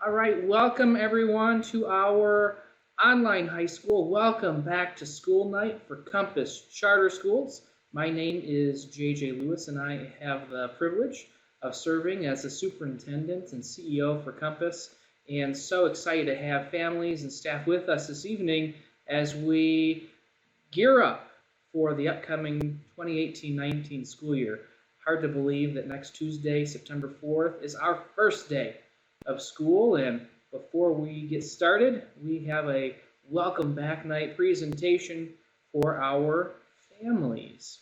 All right, welcome everyone to our online high school. Welcome back to school night for Compass Charter Schools. My name is JJ Lewis, and I have the privilege of serving as the superintendent and CEO for Compass. And so excited to have families and staff with us this evening as we gear up for the upcoming 2018-19 school year. Hard to believe that next Tuesday, September 4th, is our first day of school. And before we get started, we have a welcome back night presentation for our families.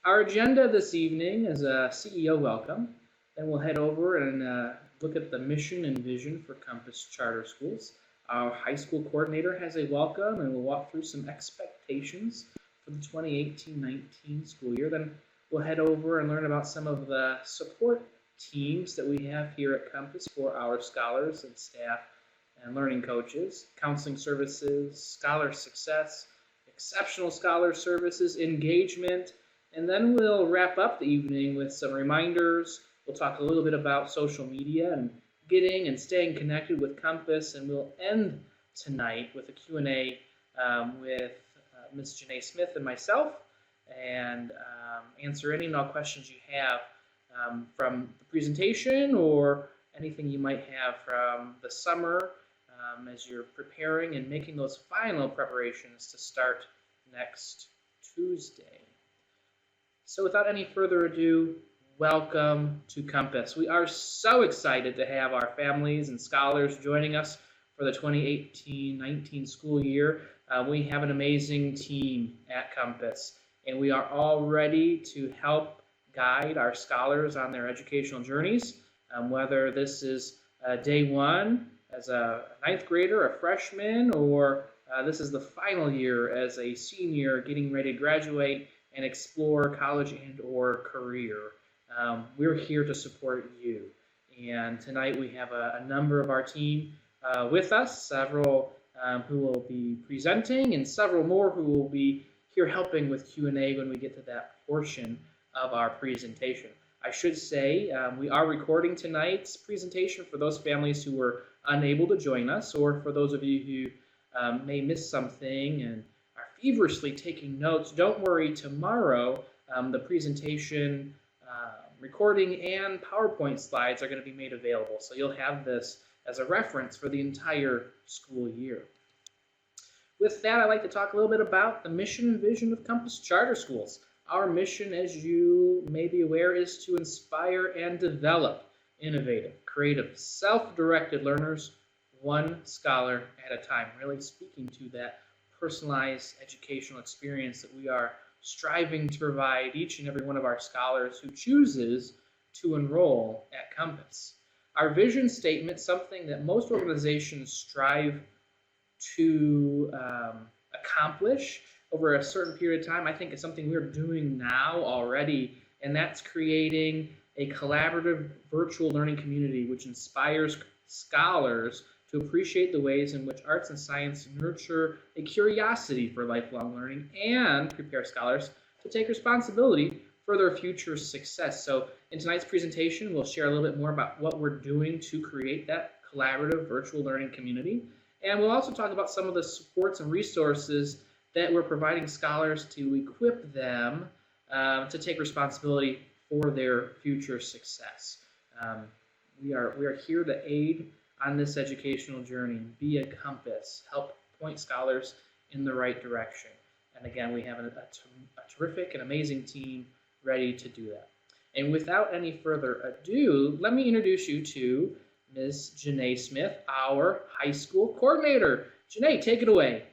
Our agenda this evening is a CEO welcome. Then we'll head over and look at the mission and vision for Compass Charter Schools. Our high school coordinator has a welcome, and we'll walk through some expectations for the 2018-19 school year. Then we'll head over and learn about some of the support teams that we have here at Compass for our scholars and staff and learning coaches, counseling services, scholar success, exceptional scholar services, engagement, and then we'll wrap up the evening with some reminders. We'll talk a little bit about social media and getting and staying connected with Compass, and we'll end tonight with a Q&A with Ms. Janae Smith and myself, and answer any and all questions you have from the presentation or anything you might have from the summer as you're preparing and making those final preparations to start next Tuesday. So without any further ado, welcome to Compass. We are so excited to have our families and scholars joining us for the 2018-19 school year. We have an amazing team at Compass, and we are all ready to help guide our scholars on their educational journeys, whether this is day one as a ninth grader, a freshman, or this is the final year as a senior getting ready to graduate and explore college and or career. We're here to support you. And tonight we have a number of our team with us, several who will be presenting and several more who will be here helping with Q&A when we get to that portion of our presentation. I should say we are recording tonight's presentation for those families who were unable to join us, or for those of you who may miss something and are feverishly taking notes. Don't worry, tomorrow the presentation recording and PowerPoint slides are going to be made available, so you'll have this as a reference for the entire school year. With that, I'd like to talk a little bit about the mission and vision of Compass Charter Schools. Our mission, as you may be aware, is to inspire and develop innovative, creative, self-directed learners, one scholar at a time, really speaking to that personalized educational experience that we are striving to provide each and every one of our scholars who chooses to enroll at Compass. Our vision statement, something that most organizations strive to accomplish over a certain period of time. I think it's something we're doing now already, and that's creating a collaborative virtual learning community which inspires scholars to appreciate the ways in which arts and science nurture a curiosity for lifelong learning and prepare scholars to take responsibility for their future success. So in tonight's presentation, we'll share a little bit more about what we're doing to create that collaborative virtual learning community. And we'll also talk about some of the supports and resources that we're providing scholars to equip them to take responsibility for their future success. We are here to aid on this educational journey, be a compass, help point scholars in the right direction. And again, we have a terrific and amazing team ready to do that. And without any further ado, let me introduce you to Ms. Janae Smith, our high school coordinator. Janae, take it away.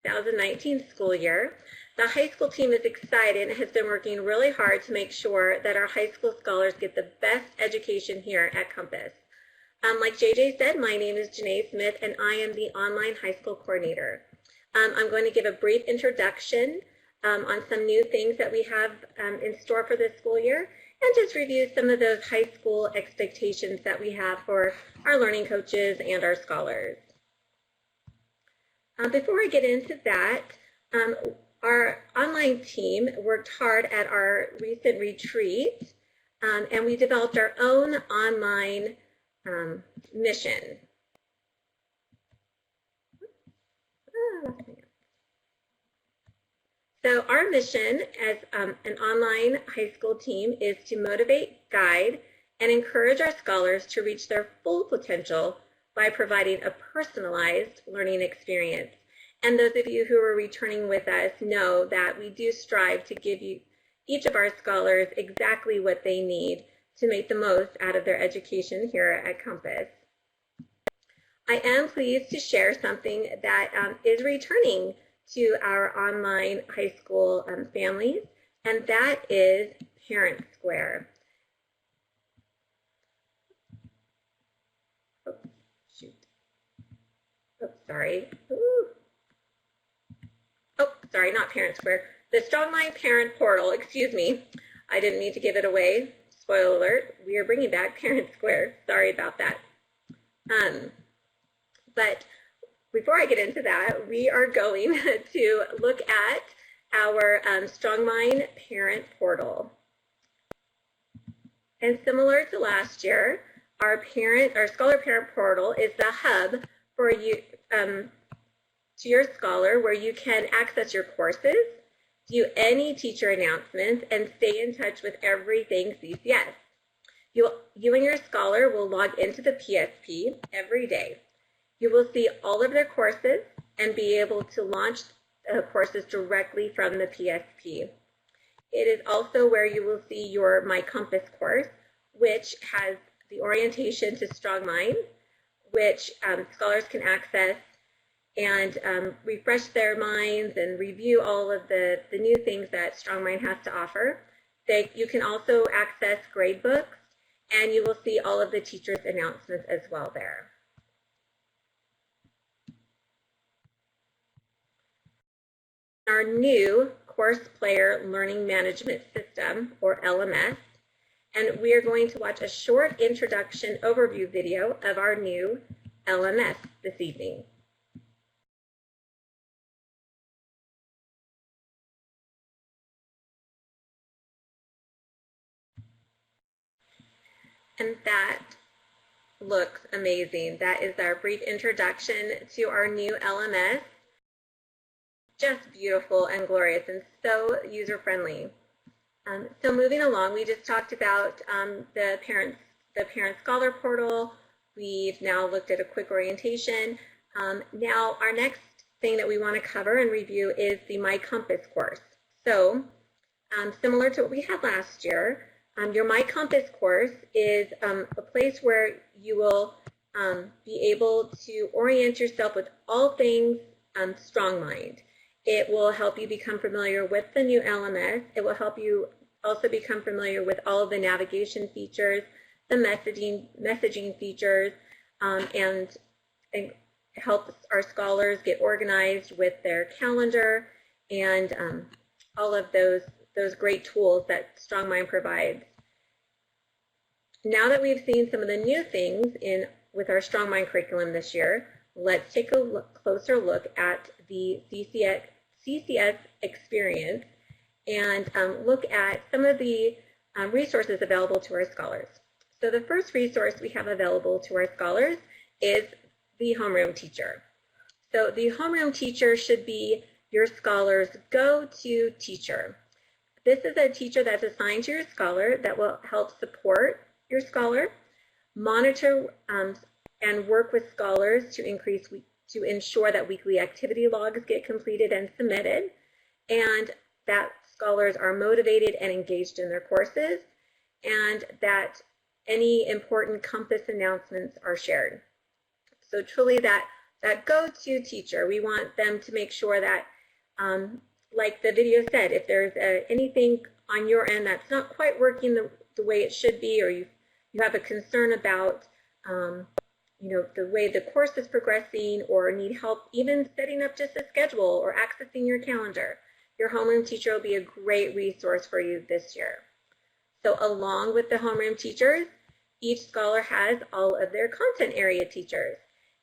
The 2019 school year. The high school team is excited and has been working really hard to make sure that our high school scholars get the best education here at Compass. Like JJ said, my name is Janae Smith and I am the online high school coordinator. I'm going to give a brief introduction on some new things that we have in store for this school year, and just review some of those high school expectations that we have for our learning coaches and our scholars. Before I get into that, our online team worked hard at our recent retreat, and we developed our own online mission. So our mission as an online high school team is to motivate, guide, and encourage our scholars to reach their full potential by providing a personalized learning experience. And those of you who are returning with us know that we do strive to give you each of our scholars exactly what they need to make the most out of their education here at Compass. I am pleased to share something that is returning to our online high school families, and that is Parent Square. Oh, shoot. Oh, sorry. Ooh. Oh, sorry, not Parent Square. The Strongmind Parent Portal, excuse me. I didn't mean to give it away. Spoiler alert, we are bringing back Parent Square. Sorry about that. But before I get into that, we are going to look at our Strongmind Parent Portal. And similar to last year, our Scholar Parent Portal is the hub for you to your scholar where you can access your courses, view any teacher announcements, and stay in touch with everything CCS. You and your scholar will log into the PSP every day. You will see all of their courses and be able to launch courses directly from the PSP. It is also where you will see your My Compass course, which has the orientation to Strongmind, which scholars can access and refresh their minds and review all of the new things that Strongmind has to offer. You can also access grade books, and you will see all of the teachers' announcements as well there. Our new Course Player Learning Management System, or LMS, and we are going to watch a short introduction overview video of our new LMS this evening. And that looks amazing. That is our brief introduction to our new LMS. Just beautiful and glorious and so user-friendly. So moving along, we just talked about the Parent Scholar Portal. We've now looked at a quick orientation. Now our next thing that we want to cover and review is the My Compass course. So similar to what we had last year, your My Compass course is a place where you will be able to orient yourself with all things Strongmind. It will help you become familiar with the new LMS. It will help you also become familiar with all of the navigation features, the messaging features, and help our scholars get organized with their calendar and all of those great tools that Strongmind provides. Now that we've seen some of the new things with our Strongmind curriculum this year, let's take a closer look at the CCS experience and look at some of the resources available to our scholars. So the first resource we have available to our scholars is the homeroom teacher. So the homeroom teacher should be your scholar's go-to teacher. This is a teacher that's assigned to your scholar that will help support your scholar, monitor and work with scholars to ensure that weekly activity logs get completed and submitted, and that scholars are motivated and engaged in their courses, and that any important Compass announcements are shared. So truly that go-to teacher, we want them to make sure that, like the video said, if there's anything on your end that's not quite working the way it should be, or you have a concern about the way the course is progressing, or need help even setting up just a schedule or accessing your calendar, your homeroom teacher will be a great resource for you this year. So along with the homeroom teachers, each scholar has all of their content area teachers.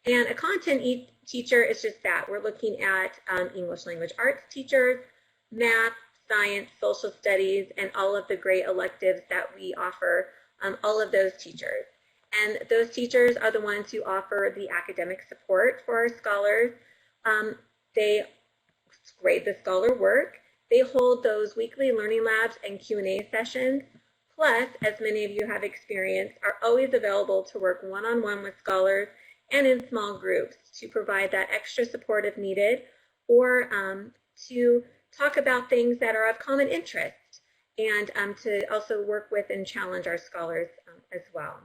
And a content teacher is just that. We're looking at English language arts teachers, math, science, social studies, and all of the great electives that we offer all of those teachers. And those teachers are the ones who offer the academic support for our scholars. They grade the scholar work. They hold those weekly learning labs and Q&A sessions. Plus, as many of you have experienced, are always available to work one-on-one with scholars and in small groups to provide that extra support if needed, or to talk about things that are of common interest, and to also work with and challenge our scholars as well.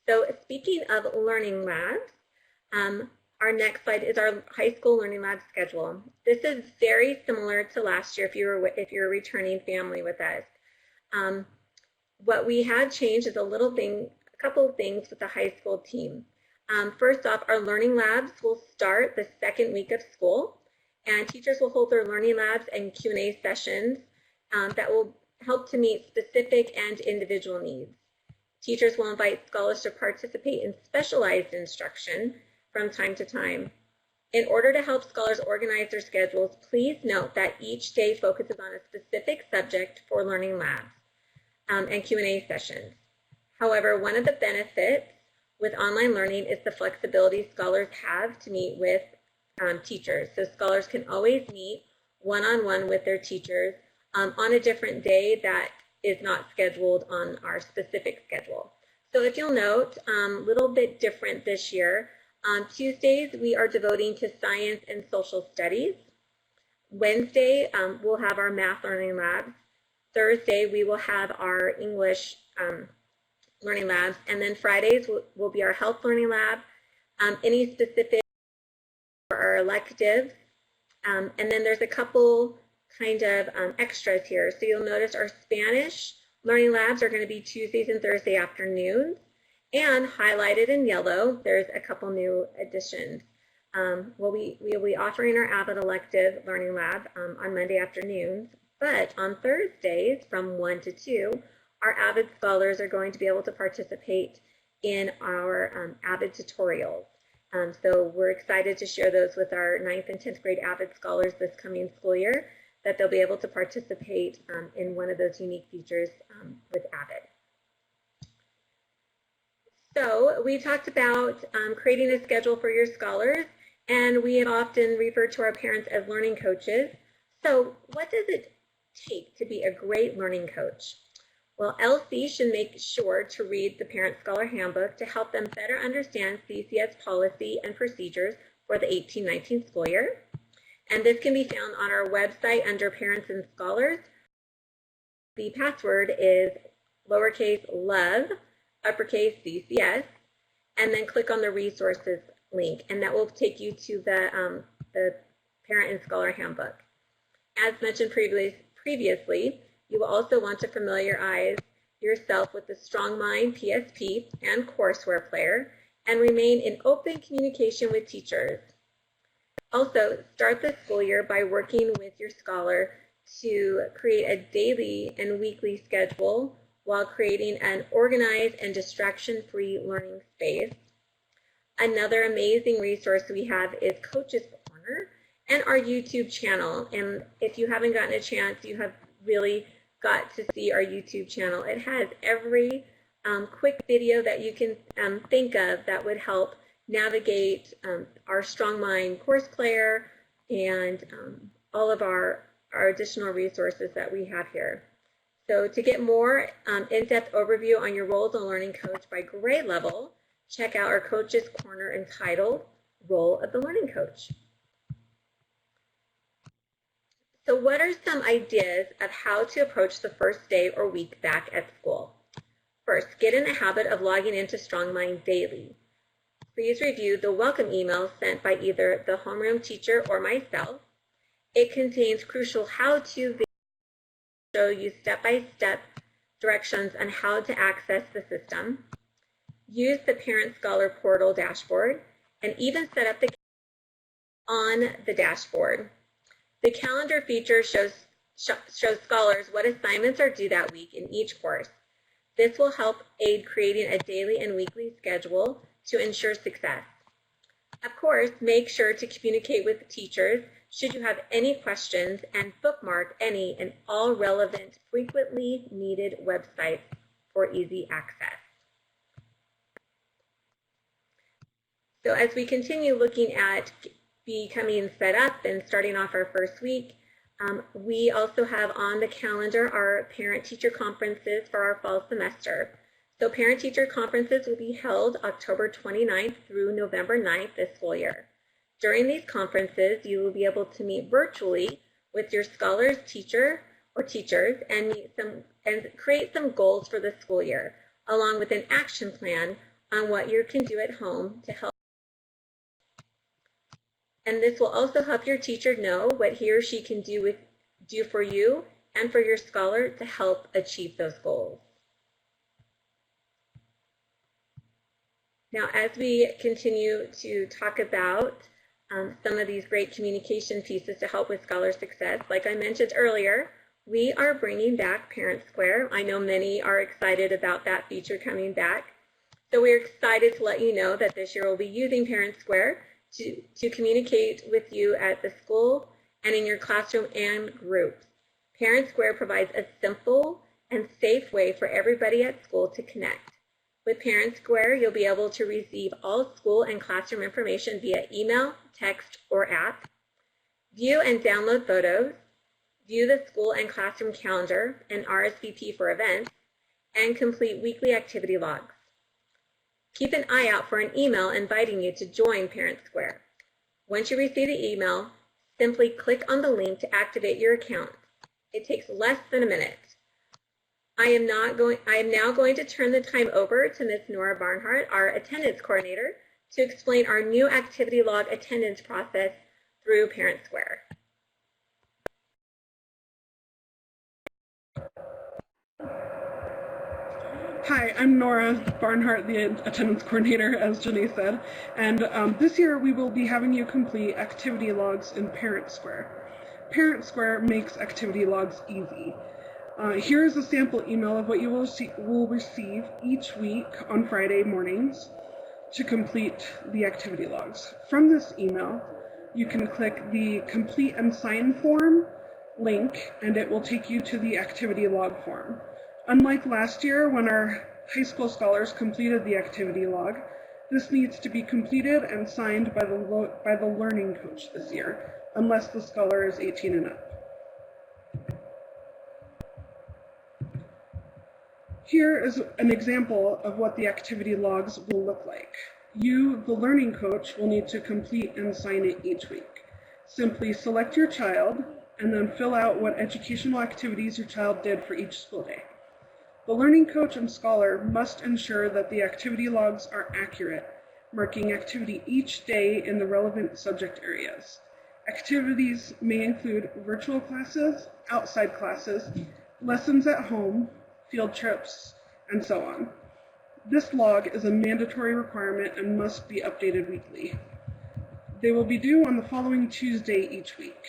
So speaking of learning labs, our next slide is our high school learning lab schedule. This is very similar to last year if you're a returning family with us. What we had changed is a couple of things with the high school team. First off, our learning labs will start the second week of school, and teachers will hold their learning labs and Q&A sessions that will help to meet specific and individual needs. Teachers will invite scholars to participate in specialized instruction from time to time. In order to help scholars organize their schedules, please note that each day focuses on a specific subject for learning labs and Q&A sessions. However, one of the benefits with online learning is the flexibility scholars have to meet with teachers. So scholars can always meet one-on-one with their teachers on a different day that is not scheduled on our specific schedule. So if you'll note, a little bit different this year. On Tuesdays, we are devoting to science and social studies. Wednesday, we'll have our math learning labs. Thursday, we will have our English learning labs. And then Fridays will be our health learning lab, any specific for our electives. And then there's a couple kind of extras here. So you'll notice our Spanish learning labs are going to be Tuesdays and Thursday afternoons. And highlighted in yellow, there's a couple new additions. We'll be offering our Avid elective learning lab on Monday afternoons, but on Thursdays from 1 to 2, our Avid scholars are going to be able to participate in our Avid tutorials. So we're excited to share those with our 9th and 10th grade Avid scholars this coming school year, that they'll be able to participate in one of those unique features with Avid. So we talked about creating a schedule for your scholars, and we have often referred to our parents as learning coaches. So what does it take to be a great learning coach? Well, LC should make sure to read the Parent Scholar Handbook to help them better understand CCS policy and procedures for the 18-19 school year. And this can be found on our website under Parents and Scholars. The password is lowercase love, uppercase CCS, and then click on the resources link, and that will take you to the Parent and Scholar Handbook. As mentioned previously, you will also want to familiarize yourself with the StrongMind PSP and courseware player, and remain in open communication with teachers. Also, start the school year by working with your scholar to create a daily and weekly schedule while creating an organized and distraction-free learning space. Another amazing resource we have is Coach's Corner and our YouTube channel. And if you haven't gotten a chance, you have really got to see our YouTube channel. It has every quick video that you can think of that would help navigate our StrongMind course player and all of our additional resources that we have here. So to get more in-depth overview on your role as a learning coach by grade level, check out our Coach's Corner entitled Role of the Learning Coach. So what are some ideas of how to approach the first day or week back at school? First, get in the habit of logging into StrongMind daily. Please review the welcome email sent by either the homeroom teacher or myself. It contains crucial how-to videos show you step-by-step directions on how to access the system. Use the Parent Scholar Portal dashboard, and even set up the on the dashboard. The calendar feature shows scholars what assignments are due that week in each course. This will help aid creating a daily and weekly schedule to ensure success. Of course, make sure to communicate with the teachers should you have any questions and bookmark any and all relevant frequently needed websites for easy access. So as we continue looking at becoming set up and starting off our first week, we also have on the calendar our parent-teacher conferences for our fall semester. So parent-teacher conferences will be held October 29th through November 9th this school year. During these conferences, you will be able to meet virtually with your scholars, teacher, or teachers and create some goals for the school year, along with an action plan on what you can do at home to help. And this will also help your teacher know what he or she can do for you and for your scholar to help achieve those goals. Now, as we continue to talk about some of these great communication pieces to help with scholar success, like I mentioned earlier, we are bringing back Parent Square. I know many are excited about that feature coming back. So we're excited to let you know that this year we'll be using Parent Square to communicate with you at the school and in your classroom and groups. Parent Square provides a simple and safe way for everybody at school to connect. With Parent Square, you'll be able to receive all school and classroom information via email, text, or app, view and download photos, view the school and classroom calendar and RSVP for events, and complete weekly activity logs. Keep an eye out for an email inviting you to join Parent Square. Once you receive the email, simply click on the link to activate your account. It takes less than a minute. I am now going to turn the time over to Ms. Nora Barnhart, our attendance coordinator, to explain our new activity log attendance process through Parent Square. Hi, I'm Nora Barnhart, the attendance coordinator, as Janae said, and this year we will be having you complete activity logs in Parent Square. Parent Square makes activity logs easy. Here is a sample email of what you will receive each week on Friday mornings to complete the activity logs. From this email, you can click the Complete and Sign Form link, and it will take you to the activity log form. Unlike last year, when our high school scholars completed the activity log, this needs to be completed and signed by the learning coach this year, unless the scholar is 18 and up. Here is an example of what the activity logs will look like. You, the learning coach, will need to complete and sign it each week. Simply select your child and then fill out what educational activities your child did for each school day. The learning coach and scholar must ensure that the activity logs are accurate, marking activity each day in the relevant subject areas. Activities may include virtual classes, outside classes, lessons at home, field trips, and so on. This log is a mandatory requirement and must be updated weekly. They will be due on the following Tuesday each week.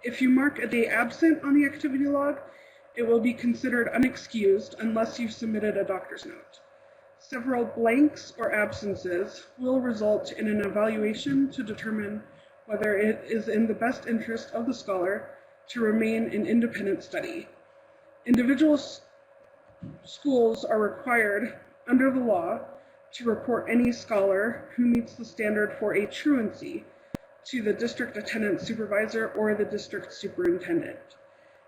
If you mark a day absent on the activity log, it will be considered unexcused unless you've submitted a doctor's note. Several blanks or absences will result in an evaluation to determine whether it is in the best interest of the scholar to remain in independent study. Individual schools are required under the law to report any scholar who meets the standard for a truancy to the district attendance supervisor or the district superintendent.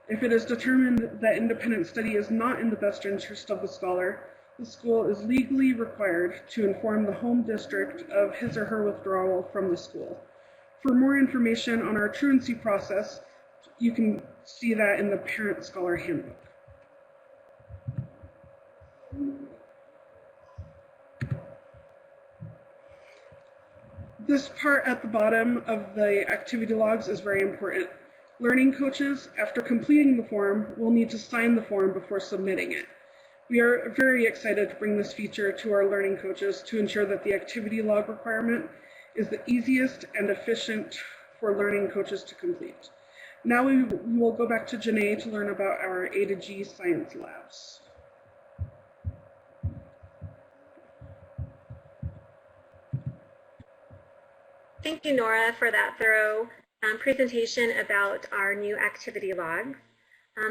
If it is determined that independent study is not in the best interest of the scholar, the school is legally required to inform the home district of his or her withdrawal from the school. For more information on our truancy process, you can see that in the Parent Scholar Handbook. This part at the bottom of the activity logs is very important. Learning coaches, after completing the form, will need to sign the form before submitting it. We are very excited to bring this feature to our learning coaches to ensure that the activity log requirement is the easiest and efficient for learning coaches to complete. Now we will go back to Janae to learn about our A to G science labs. Thank you, Nora, for that thorough presentation about our new activity logs.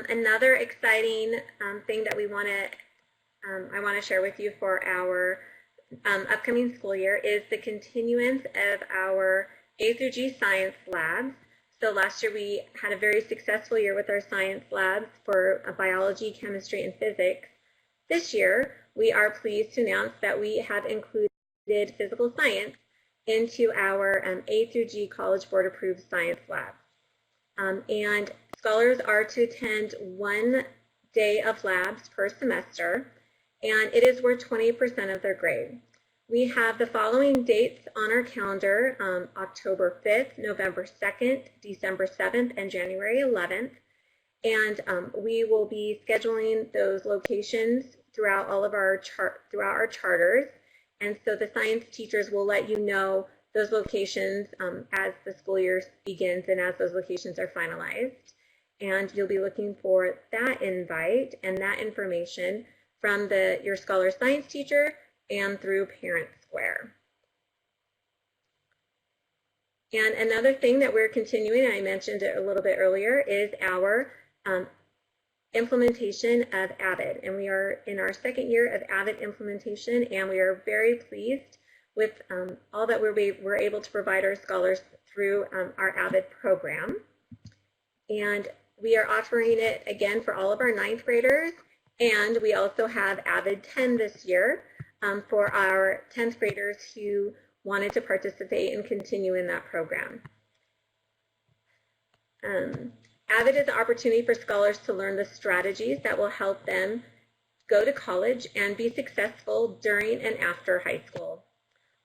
Another exciting thing that I want to share with you for our upcoming school year is the continuance of our A through G science labs. So last year we had a very successful year with our science labs for biology, chemistry, and physics. This year we are pleased to announce that we have included physical science into our A through G College Board approved science labs. And scholars are to attend 1 day of labs per semester, and it is worth 20% of their grade. We have the following dates on our calendar: October 5th, November 2nd, December 7th, and January 11th. And we will be scheduling those locations throughout all of our charters. And so the science teachers will let you know those locations as the school year begins and as those locations are finalized. And you'll be looking for that invite and that information from your Scholar Science teacher and through Parent Square. And another thing that we're continuing, I mentioned it a little bit earlier, is our implementation of AVID. And we are in our second year of AVID implementation, and we are very pleased with all that we're able to provide our scholars through our AVID program. And we are offering it again for all of our 9th graders, and we also have AVID 10 this year for our 10th graders who wanted to participate and continue in that program. AVID is an opportunity for scholars to learn the strategies that will help them go to college and be successful during and after high school.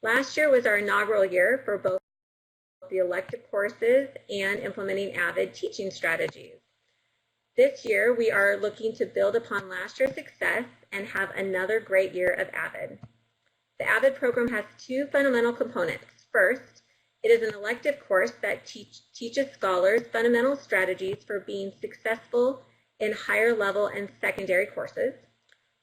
Last year was our inaugural year for both the elective courses and implementing AVID teaching strategies. This year, we are looking to build upon last year's success and have another great year of AVID. The AVID program has 2 fundamental components. First, it is an elective course that teaches scholars fundamental strategies for being successful in higher level and secondary courses.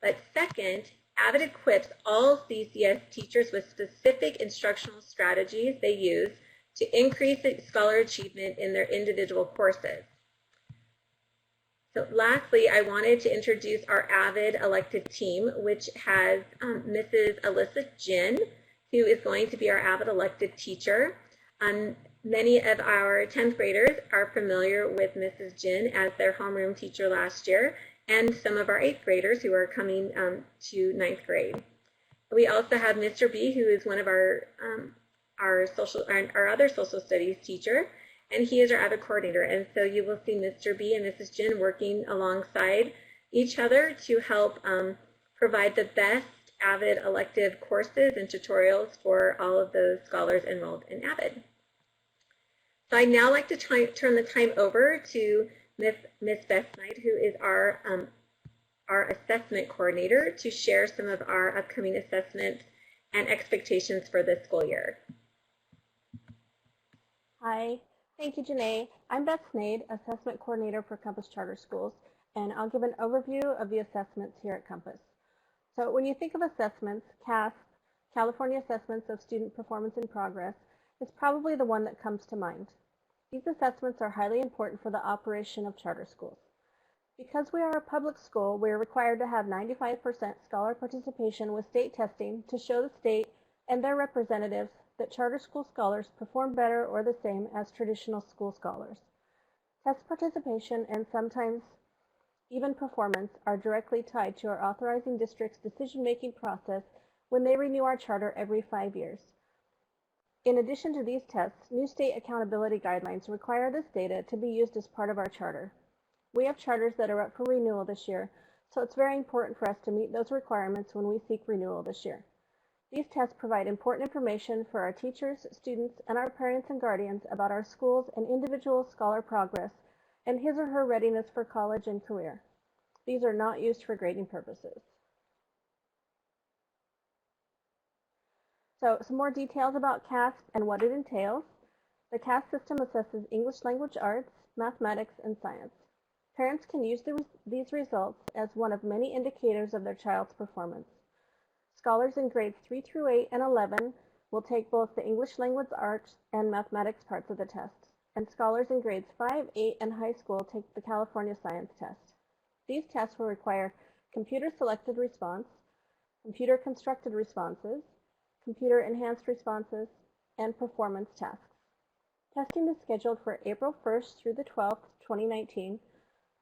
But second, AVID equips all CCS teachers with specific instructional strategies they use to increase scholar achievement in their individual courses. So lastly, I wanted to introduce our AVID elective team, which has Mrs. Alyssa Jin, who is going to be our AVID elective teacher. Many of our 10th graders are familiar with Mrs. Jin as their homeroom teacher last year, and some of our 8th graders who are coming to 9th grade. We also have Mr. B, who is one of our other social studies teacher, and he is our AVID coordinator. And so you will see Mr. B and Mrs. Jin working alongside each other to help provide the best AVID elective courses and tutorials for all of those scholars enrolled in AVID. So I'd now like to turn the time over to Miss Beth Knight, who is our assessment coordinator, to share some of our upcoming assessments and expectations for this school year. Hi, thank you, Janae. I'm Beth Snade, Assessment Coordinator for Compass Charter Schools, and I'll give an overview of the assessments here at Compass. So when you think of assessments, CASP, California Assessments of Student Performance in Progress, is probably the one that comes to mind. These assessments are highly important for the operation of charter schools. Because we are a public school, we are required to have 95% scholar participation with state testing to show the state and their representatives that charter school scholars perform better or the same as traditional school scholars. Test participation and sometimes even performance are directly tied to our authorizing district's decision-making process when they renew our charter every 5 years. In addition to these tests, new state accountability guidelines require this data to be used as part of our charter. We have charters that are up for renewal this year, so it's very important for us to meet those requirements when we seek renewal this year. These tests provide important information for our teachers, students, and our parents and guardians about our schools and individual scholar progress and his or her readiness for college and career. These are not used for grading purposes. So some more details about CASP and what it entails. The CASP system assesses English language arts, mathematics, and science. Parents can use these results as one of many indicators of their child's performance. Scholars in grades 3 through 8 and 11 will take both the English language arts and mathematics parts of the test, and scholars in grades 5, 8, and high school take the California Science Test. These tests will require computer-selected response, computer-constructed responses, computer-enhanced responses, and performance tasks. Testing is scheduled for April 1st through the 12th, 2019,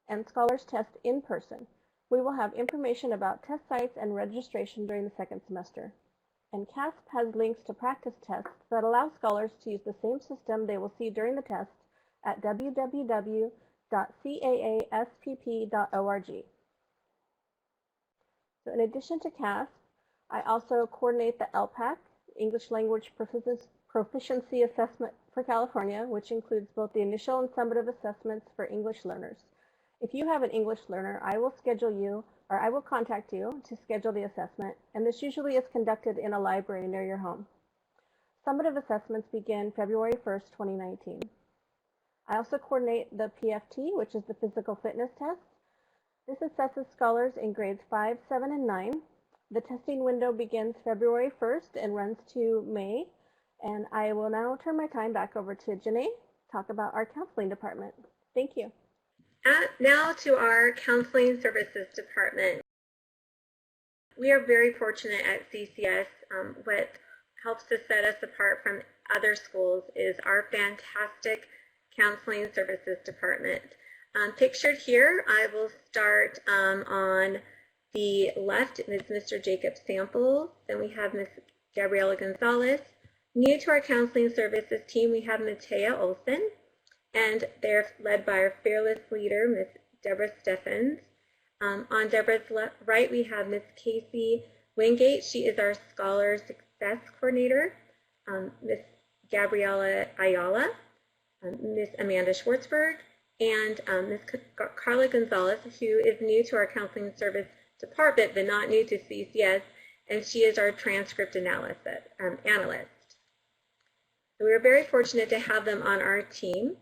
and scholars test in person. We will have information about test sites and registration during the second semester. And CASP has links to practice tests that allow scholars to use the same system they will see during the test at www.caaspp.org. So in addition to CASP, I also coordinate the LPAC, English Language Proficiency Assessment for California, which includes both the initial and summative assessments for English learners. If you have an English learner, I will contact you to schedule the assessment, and this usually is conducted in a library near your home. Summative assessments begin February 1st, 2019. I also coordinate the PFT, which is the physical fitness test. This assesses scholars in grades 5, 7, and 9. The testing window begins February 1st and runs to May. And I will now turn my time back over to Janae to talk about our counseling department. Thank you. Now to our counseling services department. We are very fortunate at CCS. What helps to set us apart from other schools is our fantastic counseling services department. Pictured here, I will start on the left is Mr. Jacob Samples, then we have Ms. Gabriela Gonzalez. New to our counseling services team, we have Matea Olson, and they're led by our fearless leader, Ms. Deborah Steffens. On Deborah's right, we have Ms. Casey Wingate. She is our Scholar Success Coordinator. Ms. Gabriela Ayala, Ms. Amanda Schwartzberg, and Ms. Carla Gonzalez, who is new to our counseling service department, but not new to CCS, and she is our transcript analyst. So we are very fortunate to have them on our team.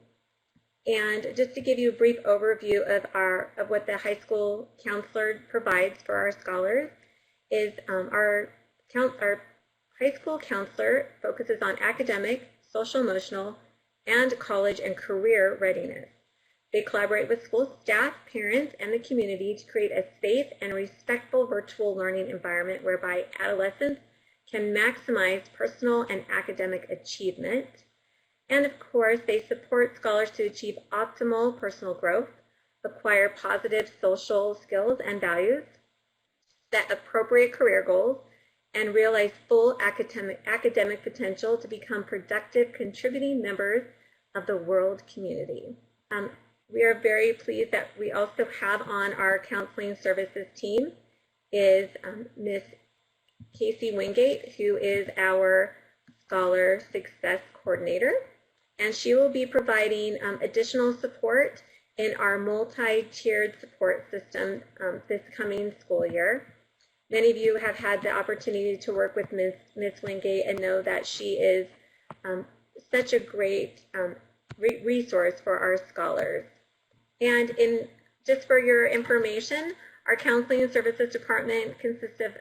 And just to give you a brief overview of what the high school counselor provides for our scholars is our high school counselor focuses on academic, social emotional, and college and career readiness. They collaborate with school staff, parents, and the community to create a safe and respectful virtual learning environment whereby adolescents can maximize personal and academic achievement. And of course, they support scholars to achieve optimal personal growth, acquire positive social skills and values, set appropriate career goals, and realize full academic potential to become productive, contributing members of the world community. We are very pleased that we also have on our counseling services team is Ms. Casey Wingate, who is our Scholar Success Coordinator, and she will be providing additional support in our multi-tiered support system this coming school year. Many of you have had the opportunity to work with Ms. Wingate and know that she is such a great resource for our scholars. And just for your information, our counseling and services department consists of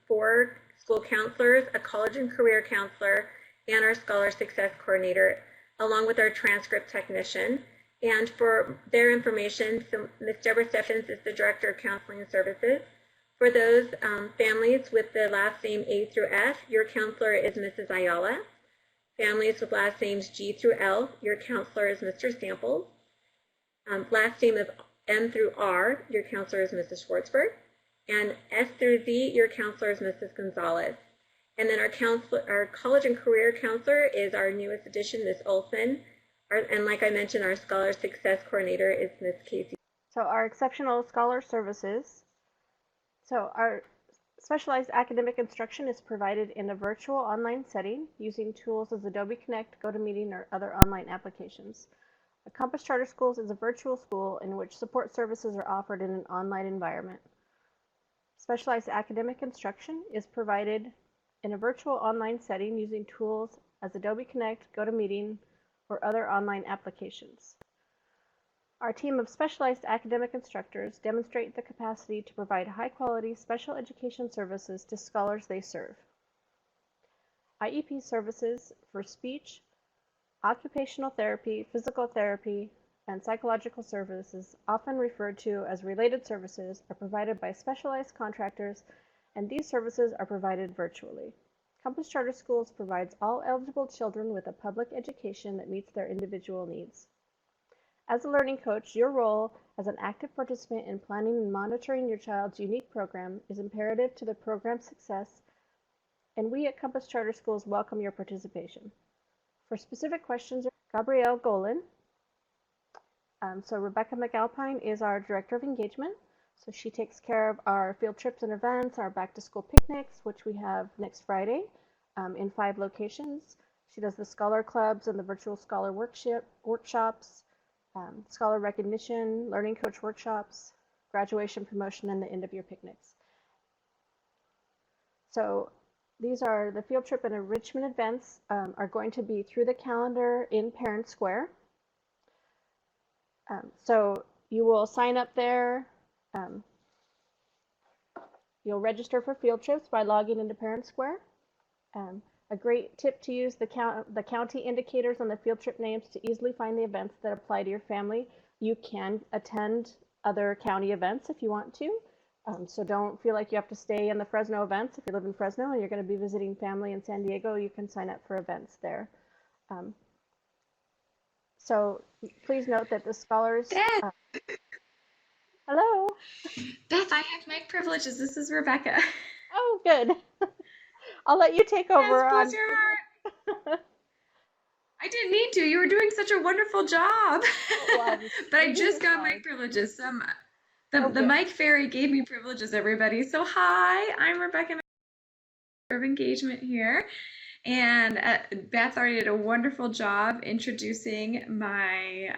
4 school counselors, a college and career counselor, and our Scholar Success Coordinator, along with our transcript technician. And for their information, so Ms. Deborah Steffens is the Director of Counseling Services. For those families with the last name A through F, your counselor is Mrs. Ayala. Families with last names G through L, your counselor is Mr. Samples. Last name of M through R, your counselor is Mrs. Schwartzberg. And S through Z, your counselor is Mrs. Gonzalez. And then our college and career counselor is our newest addition, Ms. Olson. And like I mentioned, our Scholar Success Coordinator is Ms. Casey. So our exceptional scholar services. So our specialized academic instruction is provided in a virtual online setting using tools as Adobe Connect, GoToMeeting, or other online applications. Compass Charter Schools is a virtual school in which support services are offered in an online environment. Specialized academic instruction is provided in a virtual online setting using tools as Adobe Connect, GoToMeeting, or other online applications. Our team of specialized academic instructors demonstrate the capacity to provide high-quality special education services to scholars they serve. IEP services for speech, occupational therapy, physical therapy, and psychological services, often referred to as related services, are provided by specialized contractors, and these services are provided virtually. Compass Charter Schools provides all eligible children with a public education that meets their individual needs. As a learning coach, your role as an active participant in planning and monitoring your child's unique program is imperative to the program's success, and we at Compass Charter Schools welcome your participation. For specific questions, Gabrielle Golan. So Rebecca McAlpine is our Director of Engagement. So she takes care of our field trips and events, our back to school picnics, which we have next Friday in 5 locations. She does the Scholar Clubs and the virtual Scholar workshops, Scholar Recognition, Learning Coach workshops, graduation promotion, and the end of year picnics. So these are the field trip and enrichment events are going to be through the calendar in Parent Square. So you will sign up there. You'll register for field trips by logging into Parent Square. A great tip to use the county indicators on the field trip names to easily find the events that apply to your family. You can attend other county events if you want to. So don't feel like you have to stay in the Fresno events. If you live in Fresno and you're going to be visiting family in San Diego, you can sign up for events there. So please note that the scholars... Hello. Beth, I have mic privileges. This is Rebecca. Oh, good. I'll let you take over. Yes, bless your heart. I didn't need to. You were doing such a wonderful job. But I just got mic privileges. The mic fairy gave me privileges, everybody. So hi, I'm Rebecca of Engagement here. And Beth already did a wonderful job introducing my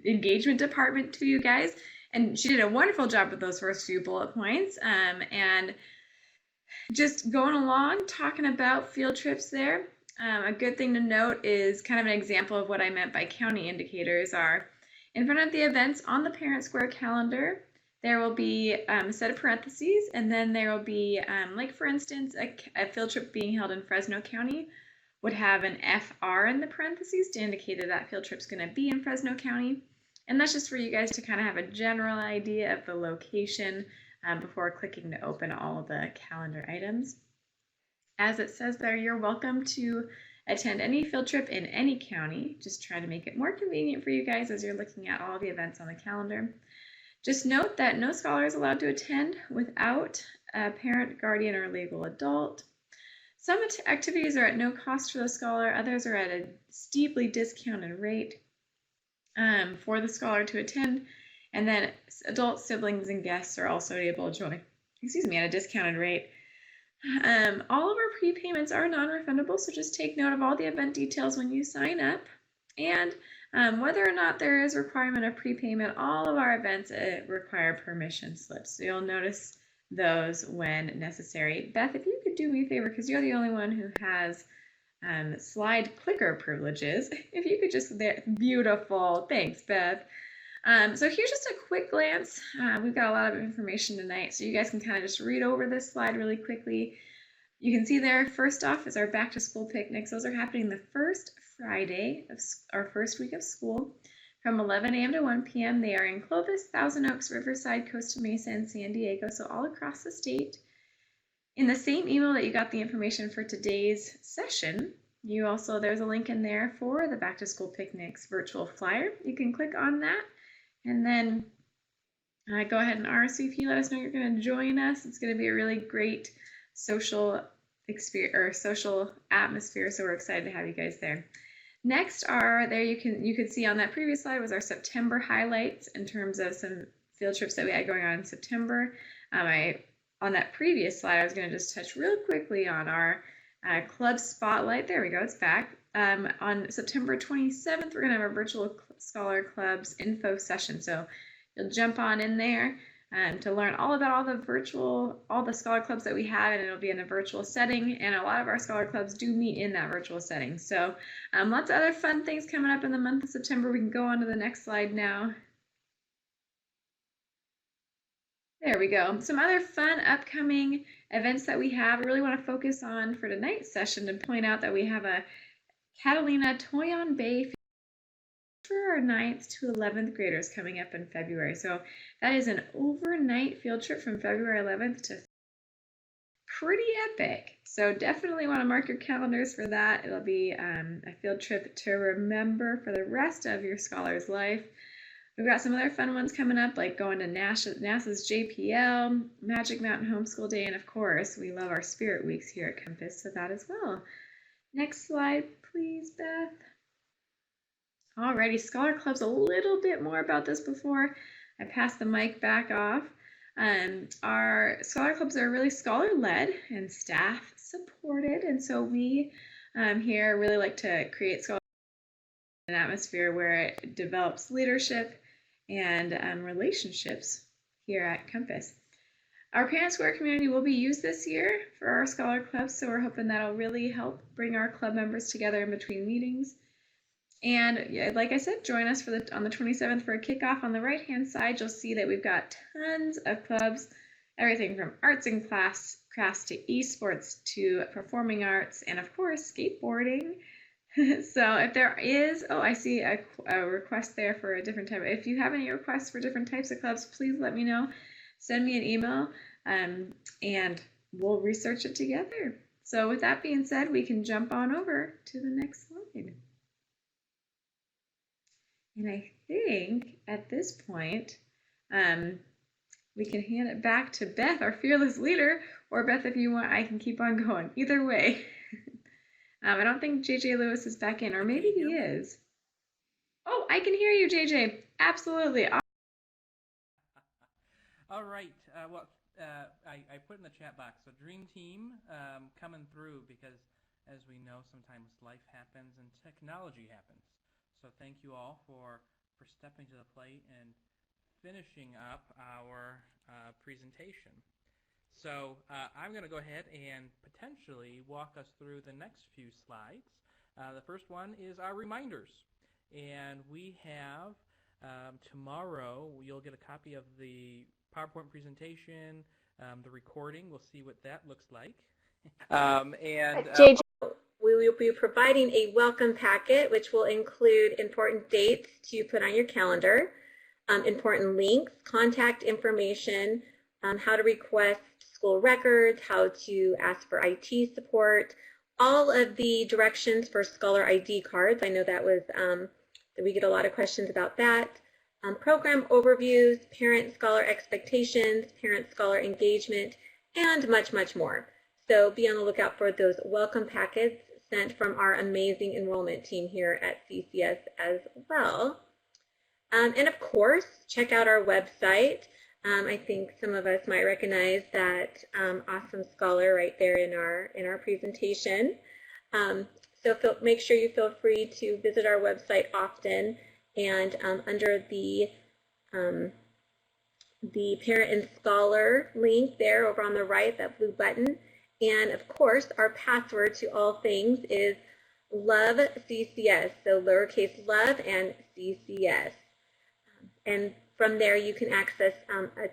engagement department to you guys. And she did a wonderful job with those first few bullet points. And just going along, talking about field trips there. A good thing to note is kind of an example of what I meant by county indicators are in front of the events on the Parent Square calendar. There will be a set of parentheses, and then there will be, like for instance, a field trip being held in Fresno County would have an FR in the parentheses to indicate that that field trip's going to be in Fresno County. And that's just for you guys to kind of have a general idea of the location before clicking to open all of the calendar items. As it says there, you're welcome to attend any field trip in any county. Just try to make it more convenient for you guys as you're looking at all the events on the calendar. Just note that no scholar is allowed to attend without a parent, guardian, or legal adult. Some activities are at no cost for the scholar, others are at a steeply discounted rate for the scholar to attend, and then adult siblings and guests are also able to join, at a discounted rate. All of our prepayments are non-refundable, so just take note of all the event details when you sign up. And whether or not there is requirement of prepayment, all of our events require permission slips. So you'll notice those when necessary. Beth, if you could do me a favor, because you're the only one who has slide clicker privileges, if you could just, beautiful, thanks Beth. So here's just a quick glance. We've got a lot of information tonight, so you guys can kind of just read over this slide really quickly. You can see there, first off is our back to school picnics. Those are happening the first Friday of our first week of school from 11 a.m. to 1 p.m. They are in Clovis, Thousand Oaks, Riverside, Costa Mesa, and San Diego, so all across the state. In the same email that you got the information for today's session, there's a link in there for the back to school picnics virtual flyer. You can click on that and then go ahead and RSVP. Let us know you're going to join us. It's going to be a really great social experience or social atmosphere, so we're excited to have you guys there. Next you could see on that previous slide was our September highlights in terms of some field trips that we had going on in September. On that previous slide, I was going to just touch real quickly on our club spotlight. There we go, it's back. On September 27th, we're going to have our virtual Scholar Clubs info session. So you'll jump on in there to learn all about all the Scholar Clubs that we have, and it'll be in a virtual setting. And a lot of our Scholar Clubs do meet in that virtual setting. So lots of other fun things coming up in the month of September. We can go on to the next slide now. There we go. Some other fun upcoming events that we have. I really want to focus on for tonight's session and point out that we have a Catalina Toy on Bay for our 9th to 11th graders coming up in February. So that is an overnight field trip from February 11th to pretty epic. So definitely want to mark your calendars for that. It'll be a field trip to remember for the rest of your scholar's life. We've got some other fun ones coming up, like going to NASA's JPL, Magic Mountain Homeschool Day, and of course, we love our Spirit Weeks here at Compass, so that as well. Next slide, please, Beth. Alrighty, Scholar Clubs, a little bit more about this before I pass the mic back off. Our Scholar Clubs are really scholar-led and staff-supported, and so we here really like to create an atmosphere where it develops leadership and relationships here at Compass. Our Parent Square community will be used this year for our Scholar Clubs, so we're hoping that'll really help bring our club members together in between meetings. And yeah, like I said, join us on the 27th for a kickoff. On the right-hand side, you'll see that we've got tons of clubs, everything from arts and crafts to esports to performing arts, and of course, skateboarding. So if there is, I see a request there for a different type. If you have any requests for different types of clubs, please let me know. Send me an email and we'll research it together. So with that being said, we can jump on over to the next slide. And I think at this point, we can hand it back to Beth, our fearless leader, or Beth, if you want, I can keep on going. Either way. I don't think JJ Lewis is back in, or maybe he is. Oh, I can hear you, JJ. Absolutely. All right. I put in the chat box, so Dream Team coming through because, as we know, sometimes life happens and technology happens. So thank you all for stepping to the plate and finishing up our presentation. So I'm going to go ahead and potentially walk us through the next few slides. The first one is our reminders. And we have tomorrow, you'll get a copy of the PowerPoint presentation, the recording. We'll see what that looks like. JJ, we will be providing a welcome packet, which will include important dates to put on your calendar, important links, contact information, how to request school records, how to ask for IT support, all of the directions for Scholar ID cards. I know that was, we get a lot of questions about that. Program overviews, parent-scholar expectations, parent-scholar engagement, and much, much more. So be on the lookout for those welcome packets sent from our amazing enrollment team here at CCS as well. And of course, check out our website. I think some of us might recognize that awesome scholar right there in our presentation. So make sure you feel free to visit our website often, and under the Parent and Scholar link there over on the right, that blue button. And of course, our password to all things is love CCS, so lowercase love and CCS. And from there, you can access a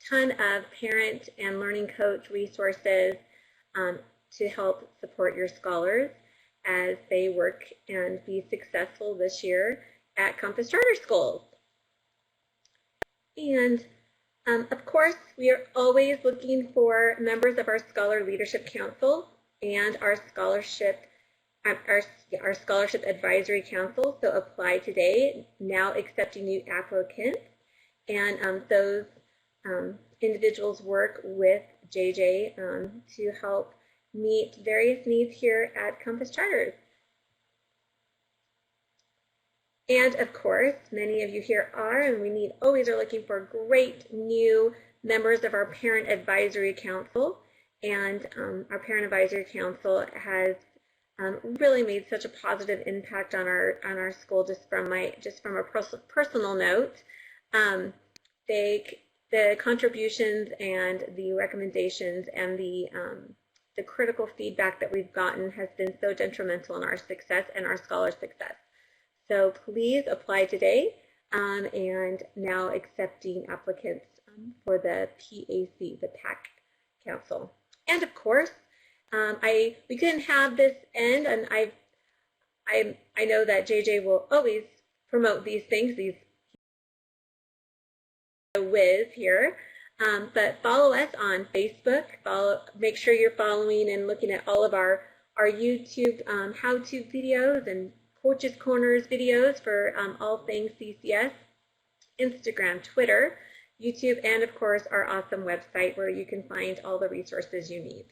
ton of parent and learning coach resources to help support your scholars as they work and be successful this year at Compass Charter Schools. And of course, we are always looking for members of our Scholar Leadership Council and our Scholarship Advisory Council. So apply today, now accepting new applicants. And those individuals work with JJ to help meet various needs here at Compass Charters. And of course, many of you here are, and we always are looking for great new members of our Parent Advisory Council. And our Parent Advisory Council has really made such a positive impact on our school. Just from a personal note, the contributions and the recommendations and the critical feedback that we've gotten has been so detrimental in our success and our scholar success. So please apply today, and now accepting applicants for the PAC, the PAC Council. And of course, we couldn't have this end, and I know that JJ will always promote these things, these whiz here. But follow us on Facebook. Make sure you're following and looking at all of our YouTube how-to videos and Coaches Corners videos for all things CCS, Instagram, Twitter, YouTube, and of course our awesome website where you can find all the resources you need.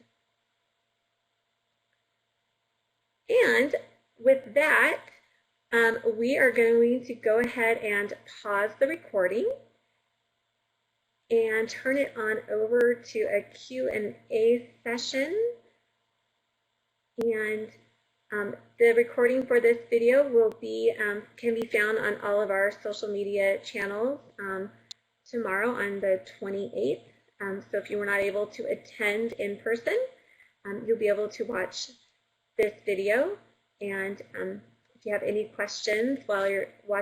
And with that, we are going to go ahead and pause the recording and turn it on over to a Q&A session. And the recording for this video will be can be found on all of our social media channels tomorrow on the 28th. So if you were not able to attend in person, you'll be able to watch this video. And if you have any questions while you're watching,